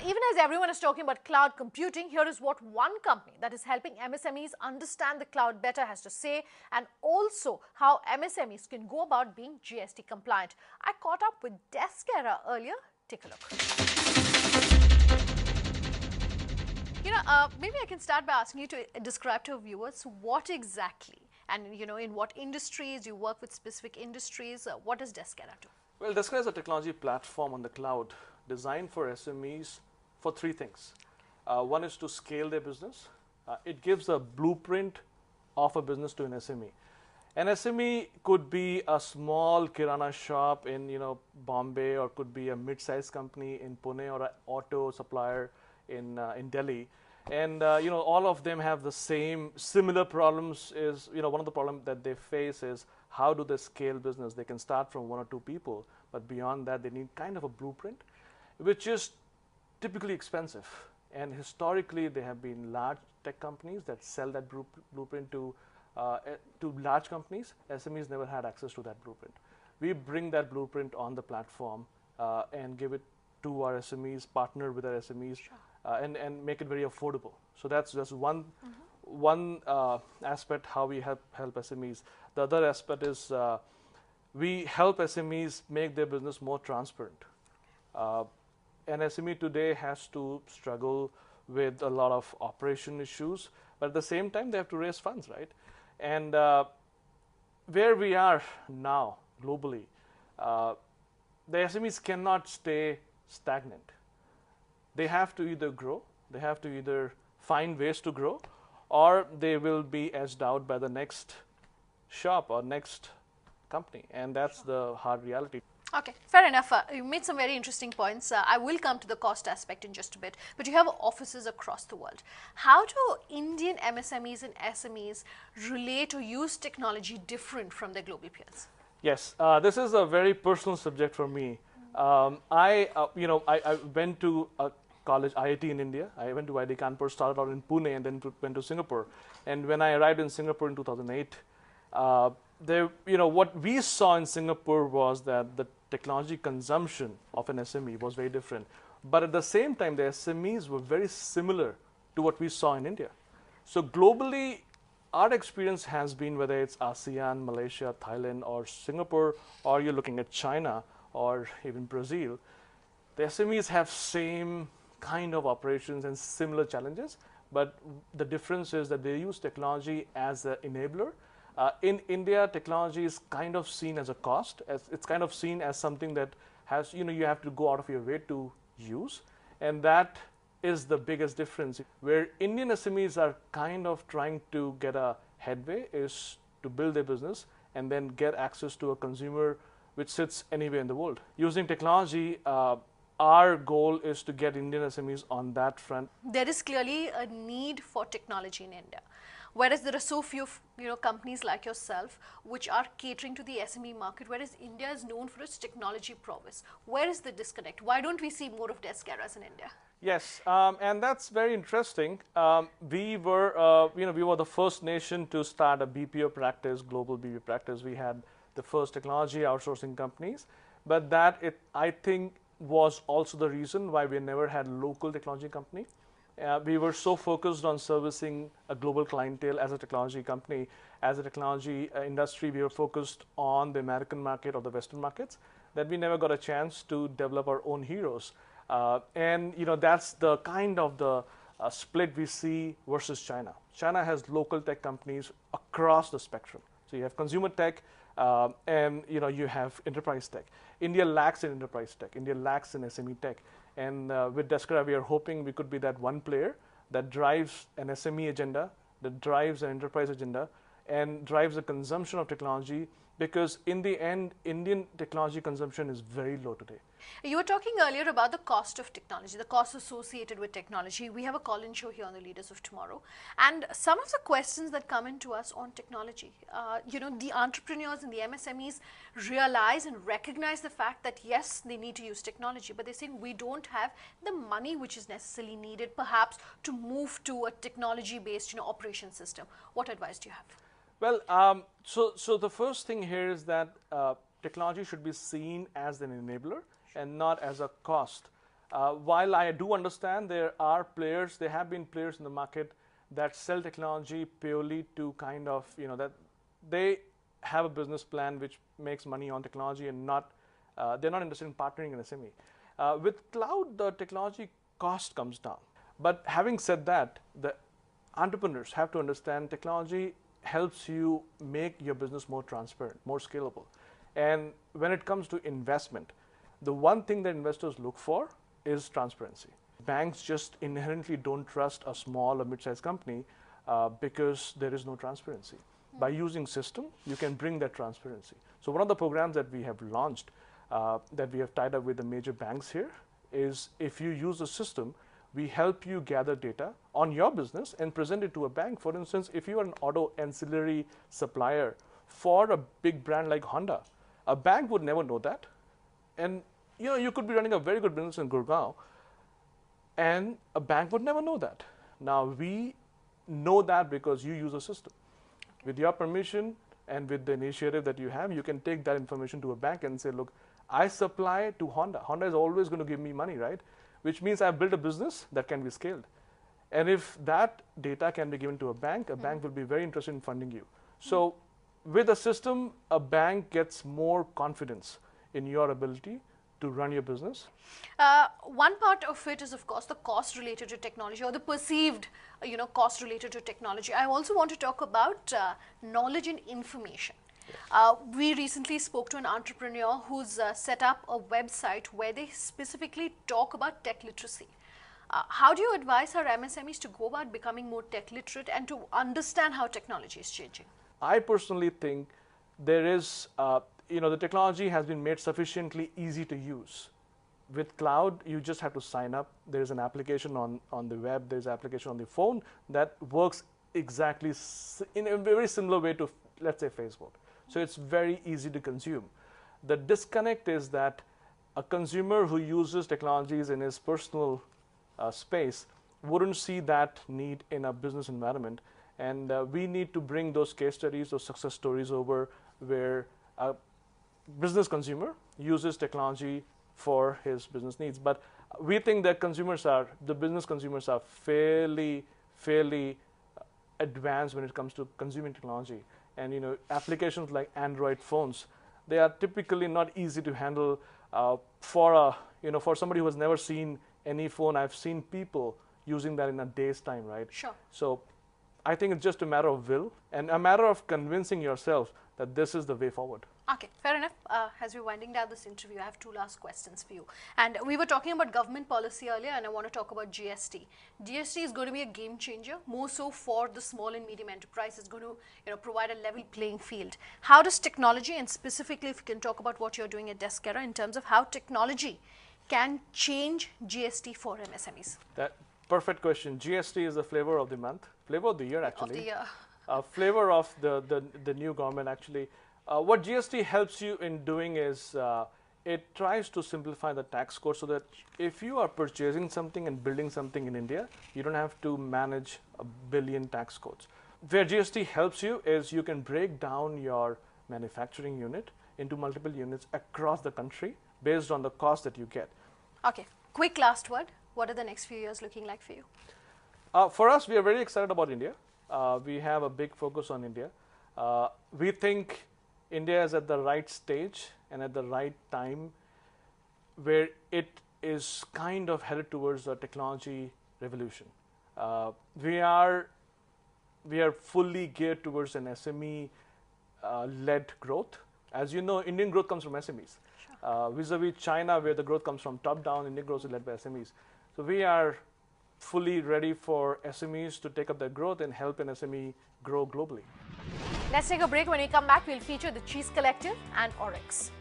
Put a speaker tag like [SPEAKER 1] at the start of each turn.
[SPEAKER 1] even as everyone is talking about cloud computing, here is what one company that is helping MSMEs understand the cloud better has to say, and also how MSMEs can go about being GST compliant. I caught up with Deskera earlier. Take a look. Maybe I can start by asking you to describe to our viewers what exactly, and in what industries you work with, specific industries. What does Deskera do?
[SPEAKER 2] Well, Descartes is a technology platform on the cloud designed for SMEs for three things. One is to scale their business. It gives a blueprint of a business to an SME. An SME could be a small kirana shop in Bombay, or could be a mid-sized company in Pune, or an auto supplier in Delhi. And all of them have the similar problems. Is one of the problems that they face is how do they scale business? They can start from 1 or 2 people, but beyond that they need kind of a blueprint, which is typically expensive. And historically they have been large tech companies that sell that blueprint to large companies. SMEs never had access to that blueprint. We bring that blueprint on the platform and give it to our SMEs, partner with our SMEs, and make it very affordable. So that's just one aspect how we help SMEs. The other aspect is we help SMEs make their business more transparent. An SME today has to struggle with a lot of operation issues, but at the same time they have to raise funds, right? And where we are now globally, the SMEs cannot stay stagnant. They have to either grow, they have to either find ways to grow, or they will be edged out by the next shop or next company, and that's the hard reality.
[SPEAKER 1] Okay, fair enough. You made some very interesting points. I will come to the cost aspect in just a bit, but you have offices across the world. How do Indian MSMEs and SMEs relate or use technology different from their global peers?
[SPEAKER 2] Yes, this is a very personal subject for me. I went to a college, IIT in India. I went to IIT Kanpur, started out in Pune, and then went to Singapore. And when I arrived in Singapore in 2008, what we saw in Singapore was that the technology consumption of an SME was very different. But at the same time, the SMEs were very similar to what we saw in India. So globally, our experience has been, whether it's ASEAN, Malaysia, Thailand, or Singapore, or you're looking at China, or even Brazil, the SMEs have same kind of operations and similar challenges, but the difference is that they use technology as an enabler. In India, technology is kind of seen as a cost, it's kind of seen as something that has, you have to go out of your way to use, and that is the biggest difference. Where Indian SMEs are kind of trying to get a headway is to build their business and then get access to a consumer which sits anywhere in the world. Using technology, our goal is to get Indian SMEs on that front.
[SPEAKER 1] There is clearly a need for technology in India, whereas there are so few companies like yourself which are catering to the SME market, whereas India is known for its technology prowess. Where is the disconnect? Why don't we see more of Deskeras in India?
[SPEAKER 2] Yes, and that's very interesting. We were the first nation to start a BPO practice, global BPO practice. We had the first technology outsourcing companies, but that I think was also the reason why we never had local technology company. We were so focused on servicing a global clientele as a technology company, as a technology industry. We were focused on the American market or the Western markets, that we never got a chance to develop our own heroes. And that's the kind of the split we see versus China. China has local tech companies across the spectrum. So you have consumer tech, and you have enterprise tech. India lacks in enterprise tech. India lacks in SME tech. And with Deskera, we are hoping we could be that one player that drives an SME agenda, that drives an enterprise agenda, and drives the consumption of technology, because in the end, Indian technology consumption is very low today.
[SPEAKER 1] You were talking earlier about the cost of technology, the cost associated with technology. We have a call-in show here on the Leaders of Tomorrow, and some of the questions that come into us on technology, the entrepreneurs and the MSMEs realize and recognize the fact that yes, they need to use technology, but they're saying we don't have the money which is necessarily needed perhaps to move to a technology-based operation system. What advice do you have?
[SPEAKER 2] Well, so the first thing here is that technology should be seen as an enabler and not as a cost. While I do understand there are players, there have been players in the market that sell technology purely to kind of, that they have a business plan which makes money on technology and they're not interested in partnering in SME. With cloud, the technology cost comes down. But having said that, the entrepreneurs have to understand technology helps you make your business more transparent, more scalable. And when it comes to investment, the one thing that investors look for is transparency. Banks just inherently don't trust a small or mid-sized company because there is no transparency. By using system, you can bring that transparency. So one of the programs that we have launched, that we have tied up with the major banks here, is if you use a system, we help you gather data on your business and present it to a bank. For instance, if you are an auto ancillary supplier for a big brand like Honda, a bank would never know that. And you could be running a very good business in Gurgaon, and a bank would never know that. Now, we know that because you use a system. With your permission and with the initiative that you have, you can take that information to a bank and say, look, I supply to Honda. Honda is always going to give me money, right? Which means I've built a business that can be scaled. And if that data can be given to a bank will be very interested in funding you. So with a system, a bank gets more confidence in your ability to run your business.
[SPEAKER 1] One part of it is, of course, the cost related to technology, or the perceived, cost related to technology. I also want to talk about knowledge and information. We recently spoke to an entrepreneur who's set up a website where they specifically talk about tech literacy. How do you advise our MSMEs to go about becoming more tech literate and to understand how technology is changing?
[SPEAKER 2] I personally think there is, the technology has been made sufficiently easy to use. With cloud, you just have to sign up. There's an application on the web, there's an application on the phone that works exactly in a very similar way to, let's say, Facebook. So it's very easy to consume. The disconnect is that a consumer who uses technologies in his personal space wouldn't see that need in a business environment. And we need to bring those case studies, those success stories over where a business consumer uses technology for his business needs. But we think that the business consumers are fairly advanced when it comes to consuming technology. And applications like Android phones, they are typically not easy to handle for somebody who has never seen any phone. I've seen people using that in a day's time, right?
[SPEAKER 1] Sure.
[SPEAKER 2] So I think it's just a matter of will and a matter of convincing yourself that this is the way forward.
[SPEAKER 1] Okay, fair enough. As we're winding down this interview, I have two last questions for you. And we were talking about government policy earlier, and I want to talk about GST. GST is going to be a game changer, more so for the small and medium enterprise. It's going to provide a level playing field. How does technology, and specifically if you can talk about what you're doing at Deskera in terms of how technology can change GST for MSMEs?
[SPEAKER 2] That perfect question. GST is the flavor of the month, flavor of the year actually.
[SPEAKER 1] Of the year.
[SPEAKER 2] Flavor of the new government actually. What GST helps you in doing is it tries to simplify the tax code so that if you are purchasing something and building something in India, you don't have to manage a billion tax codes. Where GST helps you is you can break down your manufacturing unit into multiple units across the country based on the cost that you get.
[SPEAKER 1] Okay, quick last word. What are the next few years looking like for you?
[SPEAKER 2] For us, we are very excited about India. We have a big focus on India. We think India is at the right stage and at the right time where it is kind of headed towards a technology revolution. We are fully geared towards an SME led growth. As you know, Indian growth comes from SMEs. Sure. Vis-a-vis China, where the growth comes from top down, Indian growth is led by SMEs. So we are fully ready for SMEs to take up that growth and help an SME grow globally.
[SPEAKER 1] Let's take a break. When we come back, we'll feature the Cheese Collective and Oryx.